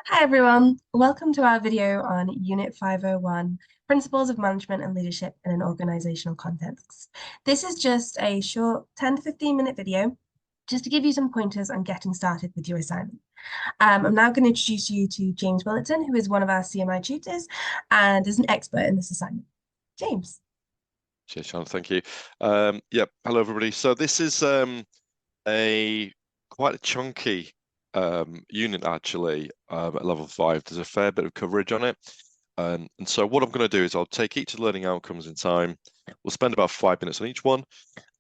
Hi everyone, welcome to our video on Unit 501, Principles of Management and Leadership in an Organizational Context. This is just a short 10 to 15 minute video just to give you some pointers on getting started with your assignment. I'm now going to introduce you to James Willetton, who is one of our CMI tutors and is an expert in this assignment. James. Cheers, Sean. Thank you. Hello everybody. So this is a quite a chunky unit actually at level 5. There's a fair bit of coverage on it. And so what I'm going to do is I'll take each of the learning outcomes in time. We'll spend about 5 minutes on each one,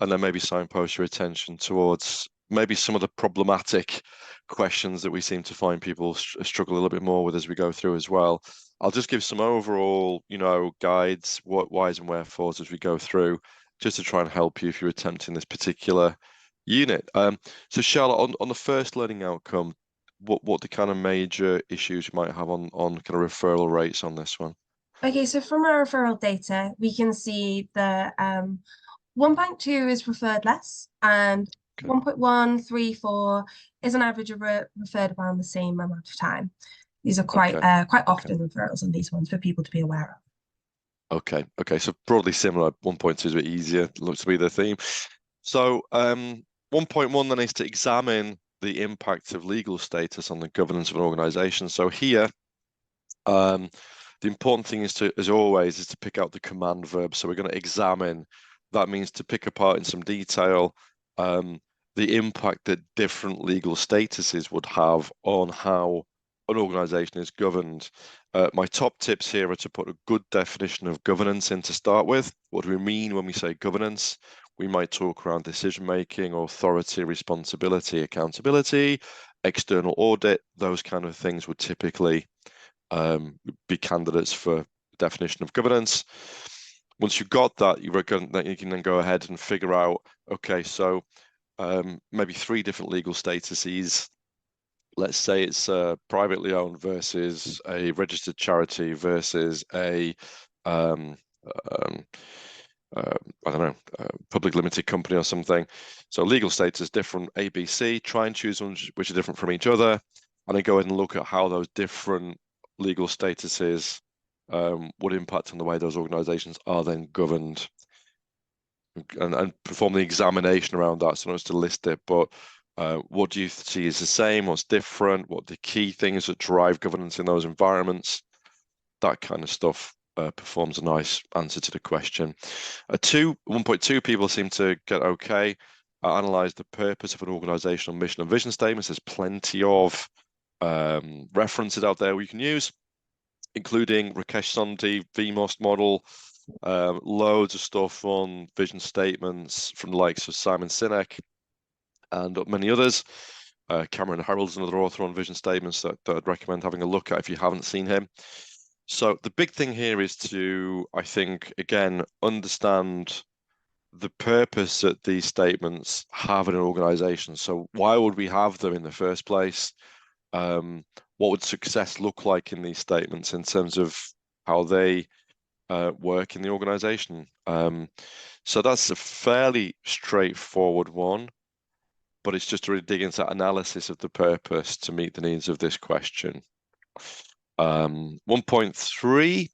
and then maybe signpost your attention towards maybe some of the problematic questions that we seem to find people struggle a little bit more with as we go through as well. I'll just give some overall, guides, what whys and wherefores as we go through, just to try and help you if you're attempting this particular unit. So Charlotte, on the first learning outcome, what the kind of major issues you might have on kind of referral rates on this one? Okay, so from our referral data, we can see that 1.2 is referred less, and Okay. 1.134 is an average of referred around the same amount of time. These are quite Okay. quite often referrals on these ones for people to be aware of. Okay. So broadly similar. 1.2 is a bit easier, looks to be the theme. So 1.1 then is to examine the impact of legal status on the governance of an organization. So here, the important thing is to, as always, is to pick out the command verb. So we're going to examine. That means to pick apart in some detail the impact that different legal statuses would have on how an organization is governed. My top tips here are to put a good definition of governance in to start with. What do we mean when we say governance? We might talk around decision-making, authority, responsibility, accountability, external audit. Those kind of things would typically be candidates for definition of governance. Once you've got that, you can then go ahead and figure out, okay, so maybe 3 different legal statuses. Let's say it's privately owned versus a registered charity versus a I don't know, public limited company or something. So legal status different, ABC. Try and choose ones which are different from each other, and then go ahead and look at how those different legal statuses would impact on the way those organizations are then governed, and perform the examination around that. So not just to list it, but what do you see is the same? What's different? What are the key things that drive governance in those environments? That kind of stuff performs a nice answer to the question. 1.2 people seem to get okay. Analyze the purpose of an organizational mission and vision statements. There's plenty of references out there we can use, including Rakesh Sondhi, VMOS model, loads of stuff on vision statements from the likes of Simon Sinek and many others. Cameron Harold's another author on vision statements that I'd recommend having a look at if you haven't seen him. So the big thing here is to, I think, again, understand the purpose that these statements have in an organization. So why would we have them in the first place? What would success look like in these statements in terms of how they work in the organization? So that's a fairly straightforward one, but it's just to really dig into that analysis of the purpose to meet the needs of this question. 1.3,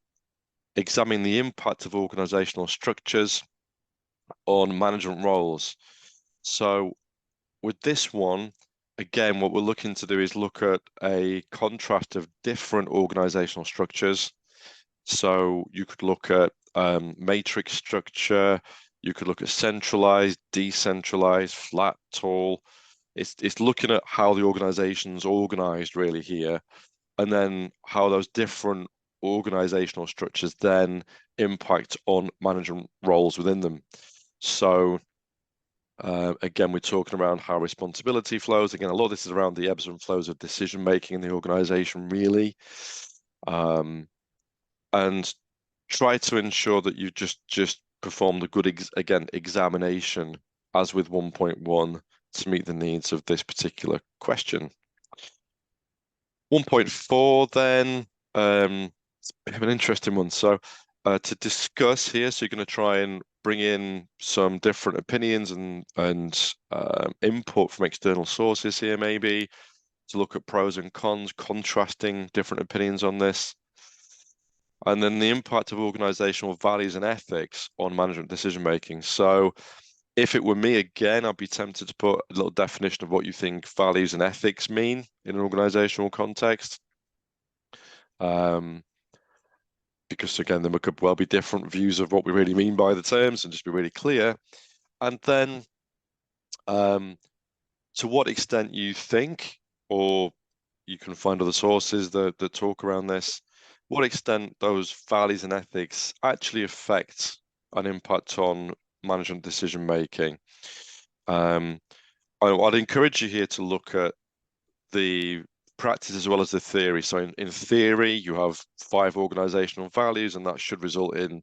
examine the impact of organizational structures on management roles. So with this one, again, what we're looking to do is look at a contrast of different organizational structures. So you could look at matrix structure, you could look at centralized, decentralized, flat, tall. It's looking at how the organization's organized really here, and then how those different organizational structures then impact on management roles within them. So again, we're talking around how responsibility flows. Again, a lot of this is around the ebbs and flows of decision making in the organization, really. And try to ensure that you just perform the good examination, as with 1.1, to meet the needs of this particular question. 1.4 then, it's a bit of an interesting one. So to discuss here, so you're going to try and bring in some different opinions and input from external sources here, maybe. to look at pros and cons, contrasting different opinions on this. And then the impact of organizational values and ethics on management decision making. So if it were me again, I'd be tempted to put a little definition of what you think values and ethics mean in an organizational context. Because again, there could well be different views of what we really mean by the terms, and just be really clear. And then to what extent you think, or you can find other sources that talk around this, what extent those values and ethics actually affect an impact on management decision making. I'd encourage you here to look at the practice as well as the theory. So in theory, you have 5 organizational values, and that should result in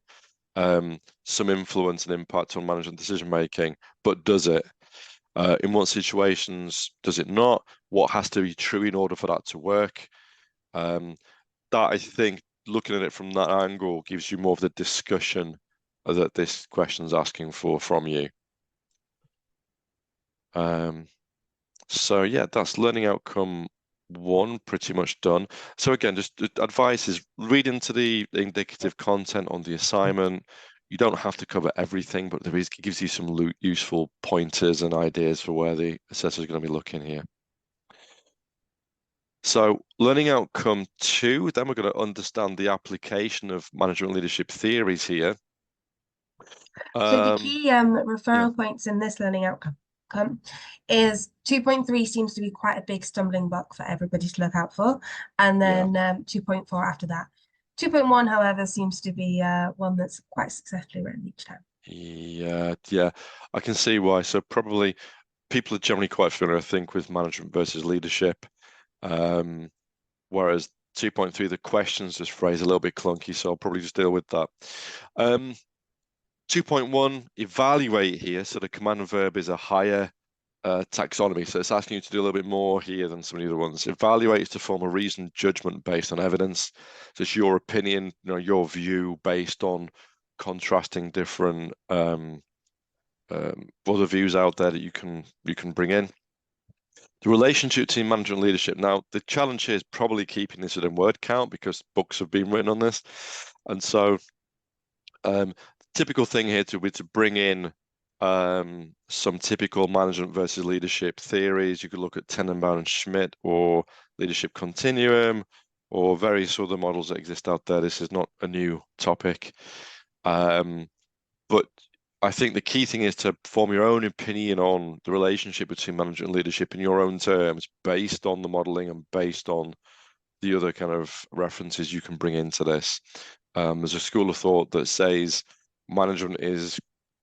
some influence and impact on management decision making. But does it? In what situations does it not? What has to be true in order for that to work? That, I think, looking at it from that angle gives you more of the discussion that this question is asking for from you. So yeah, that's learning outcome 1 pretty much done. So again, just advice is read into the indicative content on the assignment. You don't have to cover everything, but it gives you some useful pointers and ideas for where the assessor is going to be looking here. So learning outcome 2, then we're going to understand the application of management leadership theories here. So the key referral points in this learning outcome is 2.3 seems to be quite a big stumbling block for everybody to look out for, and then 2.4 after that. 2.1, however, seems to be one that's quite successfully written each time. Yeah, I can see why. So probably people are generally quite familiar, I think, with management versus leadership. Whereas 2.3, the questions just phrase a little bit clunky, so I'll probably just deal with that. 2.1, evaluate here. So the command verb is a higher taxonomy. So it's asking you to do a little bit more here than some of the other ones. Evaluate is to form a reasoned judgment based on evidence. So it's your opinion, your view based on contrasting different other views out there that you can bring in. The relationship between management and leadership. Now, the challenge here is probably keeping this within word count because books have been written on this. And so typical thing here to bring in some typical management versus leadership theories. You could look at Tenenbaum and Schmidt or leadership continuum or various other models that exist out there. This is not a new topic. But I think the key thing is to form your own opinion on the relationship between management and leadership in your own terms, based on the modeling and based on the other kind of references you can bring into this. There's a school of thought that says management is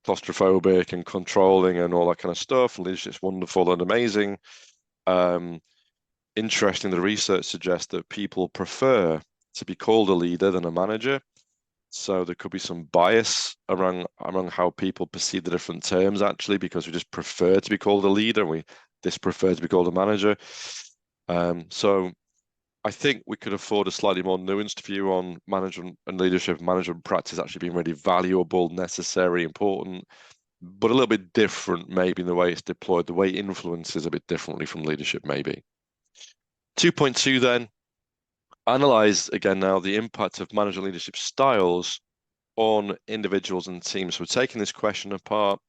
claustrophobic and controlling and all that kind of stuff, and leadership's wonderful and amazing. Interesting, the research suggests that people prefer to be called a leader than a manager. So there could be some bias among how people perceive the different terms, actually, because we just prefer to be called a leader and we disprefer to be called a manager. So I think we could afford a slightly more nuanced view on management and leadership, management practice actually being really valuable, necessary, important, but a little bit different maybe in the way it's deployed. The way it influences a bit differently from leadership, maybe. 2.2 then. Analyze again now the impact of management leadership styles on individuals and teams. So we're taking this question apart.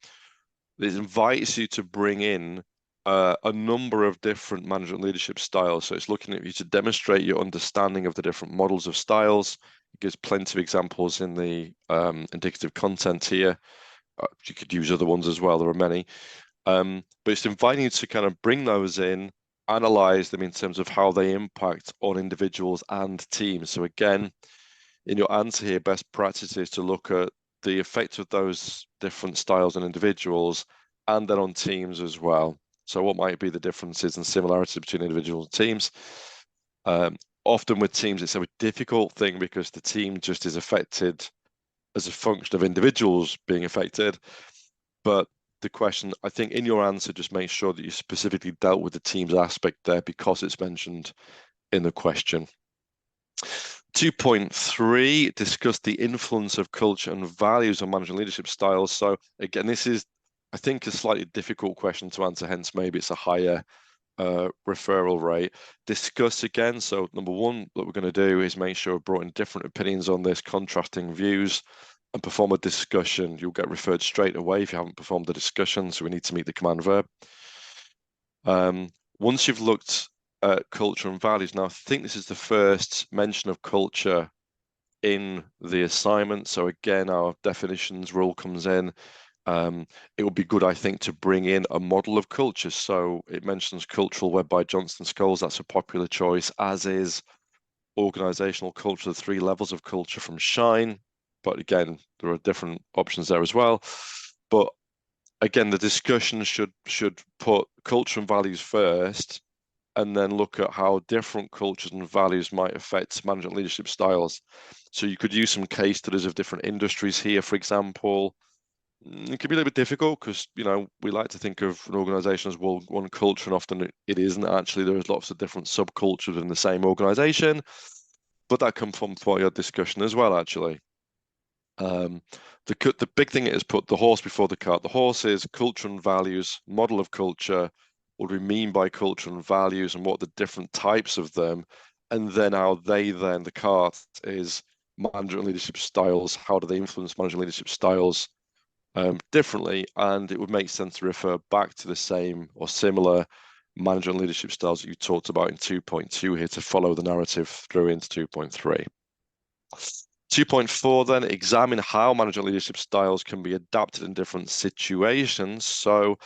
It invites you to bring in a number of different management leadership styles. So it's looking at you to demonstrate your understanding of the different models of styles. It gives plenty of examples in the indicative content here. You could use other ones as well. There are many. But it's inviting you to kind of bring those in, analyze them in terms of how they impact on individuals and teams. So again, in your answer here, best practice is to look at the effect of those different styles on individuals and then on teams as well. So what might be the differences and similarities between individuals and teams? Often with teams, it's a difficult thing because the team just is affected as a function of individuals being affected. But the question, I think in your answer, just make sure that you specifically dealt with the team's aspect there because it's mentioned in the question. 2.3, discuss the influence of culture and values on management leadership styles. So again, this is, I think, a slightly difficult question to answer, hence maybe it's a higher referral rate. Discuss again. So number one that we're going to do is make sure we've brought in different opinions on this, contrasting views, and perform a discussion. You'll get referred straight away if you haven't performed the discussion. So we need to meet the command verb. Once you've looked at culture and values, now I think this is the first mention of culture in the assignment. So again, our definitions rule comes in. It would be good, I think, to bring in a model of culture. So it mentions cultural web by Johnston Scholes. That's a popular choice, as is organizational culture, the 3 levels of culture from Shine. But again, there are different options there as well. But again, the discussion should put culture and values first, and then look at how different cultures and values might affect management leadership styles. So you could use some case studies of different industries here, for example. It can be a little bit difficult because, we like to think of an organization as one culture, and often it isn't actually. There's lots of different subcultures in the same organization, but that can form part of your discussion as well, actually. The big thing is put the horse before the cart. The horse is culture and values, model of culture. What do we mean by culture and values, and what are the different types of them? And then the cart is management leadership styles. How do they influence management leadership styles differently? And it would make sense to refer back to the same or similar management leadership styles that you talked about in 2.2 here to follow the narrative through into 2.3. 2.4 then, examine how management leadership styles can be adapted in different situations. So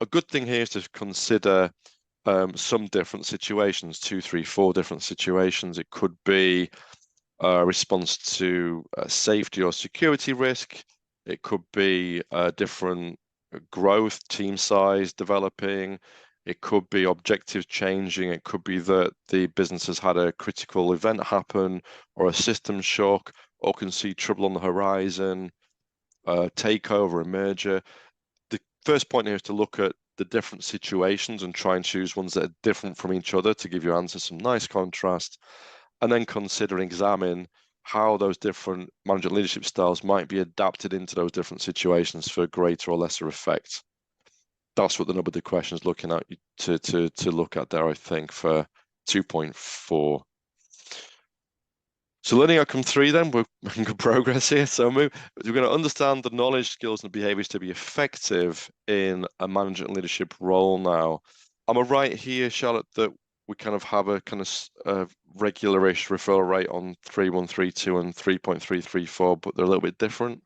a good thing here is to consider some different situations, 2, 3, 4 different situations. It could be a response to safety or security risk. It could be different growth, team size developing. It could be objectives changing. It could be that the business has had a critical event happen, or a system shock, or can see trouble on the horizon, takeover, a merger. The first point here is to look at the different situations and try and choose ones that are different from each other to give your answer some nice contrast, and then consider and examine how those different management leadership styles might be adapted into those different situations for greater or lesser effect. That's what the number of the questions looking at to look at there, I think, for 2.4. So learning outcome 3 then, we're making good progress here. So we're going to understand the knowledge, skills, and behaviors to be effective in a management leadership role now. Am I right here, Charlotte, that we kind of have a kind of regularish referral rate on 3.132 and 3.334, but they're a little bit different?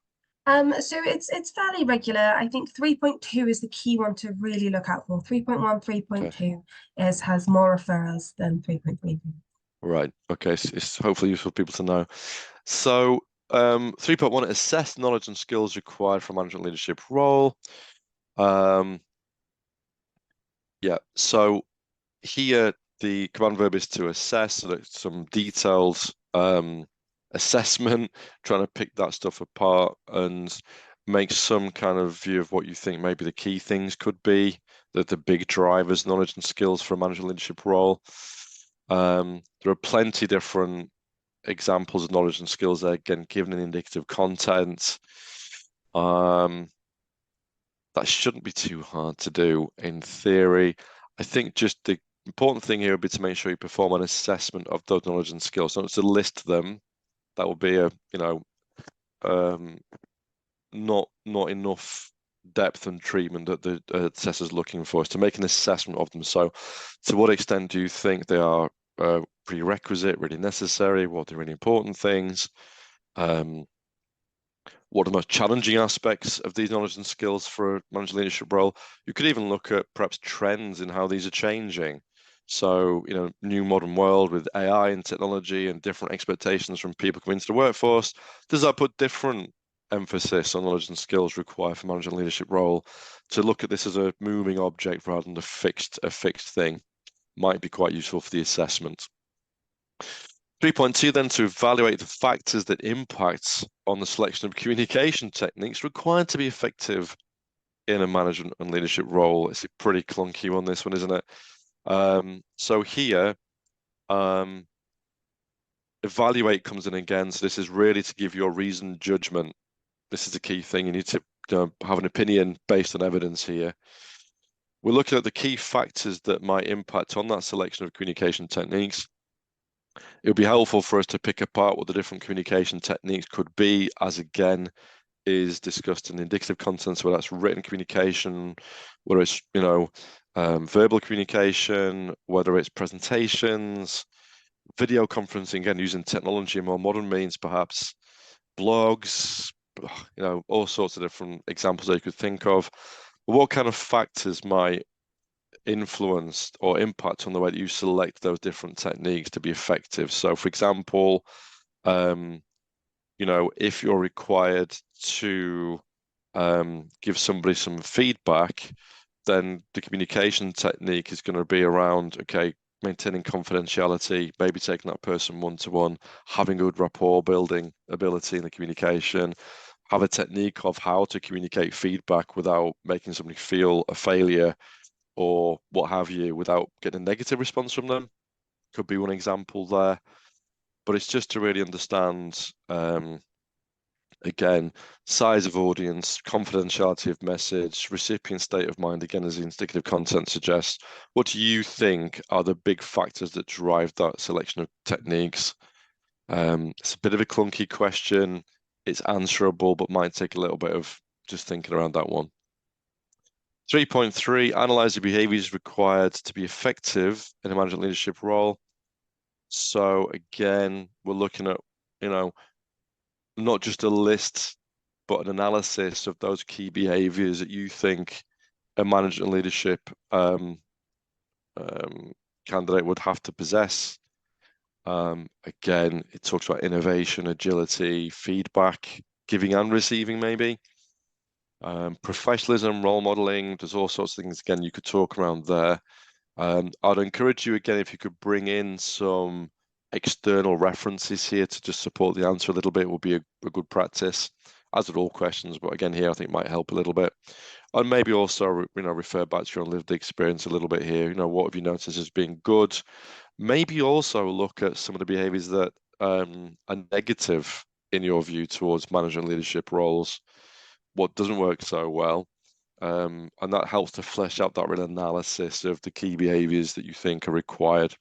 So it's fairly regular. I think 3.2 is the key one to really look out for. 3.1, Okay. 3.2 has more referrals than 3.3. Right. Okay. It's hopefully useful for people to know. So 3.1, assess knowledge and skills required for management leadership role. Yeah. So here the command verb is to assess, so that's some detailed assessment, trying to pick that stuff apart and make some kind of view of what you think maybe the key things could be, the big drivers, knowledge and skills for a management leadership role. There are plenty different examples of knowledge and skills there, again, given in indicative content. That shouldn't be too hard to do in theory. I think just the important thing here would be to make sure you perform an assessment of those knowledge and skills. Not to list them, that would be not enough depth and treatment that the assessor's looking for, is to make an assessment of them. So to what extent do you think they are prerequisite, really necessary? What are the really important things? What are the most challenging aspects of these knowledge and skills for a management leadership role? You could even look at perhaps trends in how these are changing. So, new modern world with AI and technology and different expectations from people coming into the workforce, does that put different emphasis on knowledge and skills required for management leadership role? To look at this as a moving object rather than a fixed thing might be quite useful for the assessment. 3.2 then, to evaluate the factors that impact on the selection of communication techniques required to be effective in a management and leadership role. It's a pretty clunky one, this one, isn't it? So here, evaluate comes in again. So this is really to give your reasoned judgment. This is the key thing. You need to have an opinion based on evidence here. we're looking at the key factors that might impact on that selection of communication techniques. It would be helpful for us to pick apart what the different communication techniques could be, as again is discussed in the indicative content, whether that's written communication, whether it's verbal communication, whether it's presentations, video conferencing, again using technology and more modern means, perhaps blogs, all sorts of different examples that you could think of. But what kind of factors might influence or impact on the way that you select those different techniques to be effective? So, for example, if you're required to give somebody some feedback, then the communication technique is going to be around, okay, maintaining confidentiality, maybe taking that person one-to-one, having good rapport building ability in the communication, have a technique of how to communicate feedback without making somebody feel a failure or what have you, without getting a negative response from them. Could be one example there. But it's just to really understand, again, size of audience, confidentiality of message, recipient state of mind, again, as the indicative content suggests. What do you think are the big factors that drive that selection of techniques? It's a bit of a clunky question. It's answerable, but might take a little bit of just thinking around that one. 3.3, analyze the behaviors required to be effective in a management leadership role. So again, we're looking at, not just a list, but an analysis of those key behaviors that you think a management leadership candidate would have to possess. Again, it talks about innovation, agility, feedback, giving and receiving, maybe. Professionalism, role modeling, there's all sorts of things, again, you could talk around there. I'd encourage you, again, if you could bring in some external references here to just support the answer a little bit, would be a good practice, as with all questions. But again, here I think might help a little bit. And maybe also, refer back to your own lived experience a little bit here. What have you noticed as being good? Maybe also look at some of the behaviors that are negative in your view towards management leadership roles. What doesn't work so well? And that helps to flesh out that real analysis of the key behaviors that you think are required.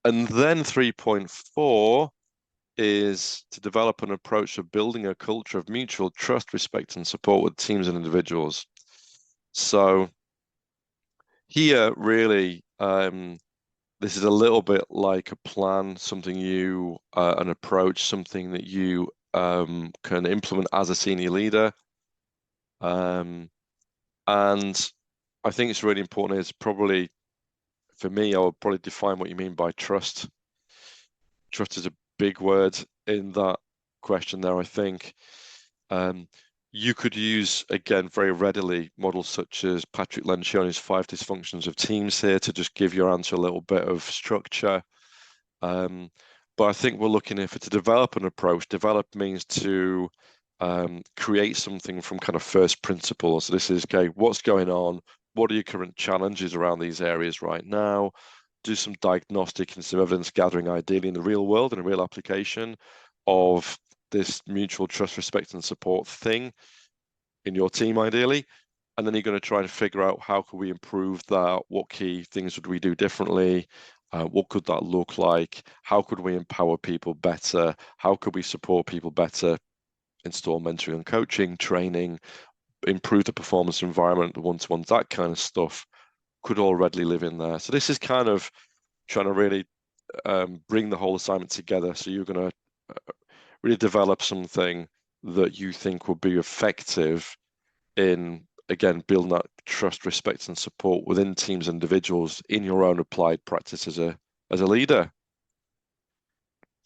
And then 3.4 is to develop an approach of building a culture of mutual trust, respect, and support with teams and individuals. So here, really, this is a little bit like a plan, something an approach, something that you can implement as a senior leader. And I think it's really important. It's probably, for me, I would probably define what you mean by trust. Trust is a big word in that question there, I think. You could use, again, very readily models such as Patrick Lencioni's 5 dysfunctions of teams here to just give your answer a little bit of structure. But I think we're looking to develop an approach. Develop means to create something from kind of first principles. So this is, okay, what's going on? What are your current challenges around these areas right now? Do some diagnostic and some evidence gathering, ideally in the real world, in a real application of this mutual trust, respect, and support thing in your team, ideally. And then you're going to try to figure out how can we improve that? What key things would we do differently? What could that look like? How could we empower people better? How could we support people better? Install mentoring and coaching, training, improve the performance environment, the one-to-ones, that kind of stuff could all readily live in there. So this is kind of trying to really bring the whole assignment together. So you're going to really develop something that you think will be effective in, again, building that trust, respect, and support within teams and individuals in your own applied practice as a leader.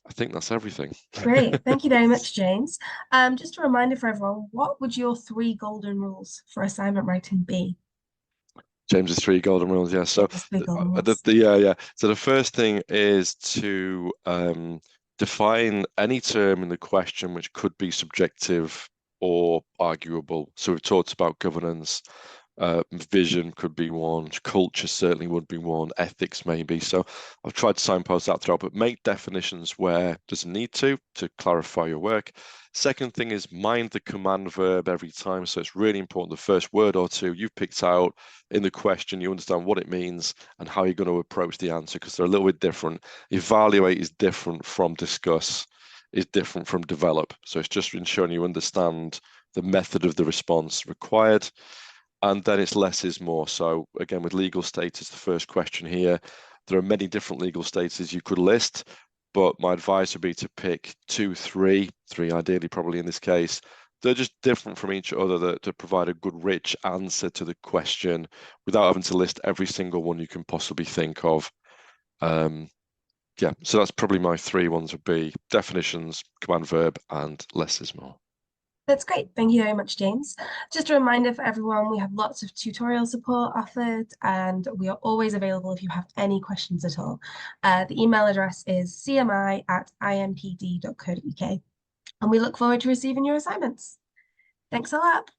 I think that's everything. Great. Thank you very much, James. Just a reminder for everyone, what would your 3 golden rules for assignment writing be? James's 3 golden rules, yeah. So James's 3 golden rules. yeah. So the first thing is to define any term in the question which could be subjective or arguable. So we've talked about governance. Vision could be one, culture certainly would be one, ethics maybe. So I've tried to signpost that throughout, but make definitions where there's a need to clarify your work. Second thing is mind the command verb every time. So it's really important the first word or two you've picked out in the question, you understand what it means and how you're going to approach the answer, because they're a little bit different. Evaluate is different from discuss, is different from develop. So it's just ensuring you understand the method of the response required. And then it's less is more. So again, with legal status, the first question here, there are many different legal statuses you could list, but my advice would be to pick three ideally, probably in this case. They're just different from each other to provide a good, rich answer to the question without having to list every single one you can possibly think of. Yeah, so that's probably my three ones would be definitions, command verb, and less is more. That's great. Thank you very much, James. Just a reminder for everyone, we have lots of tutorial support offered, and we are always available if you have any questions at all. The email address is cmi@impd.co.uk, and we look forward to receiving your assignments. Thanks a lot.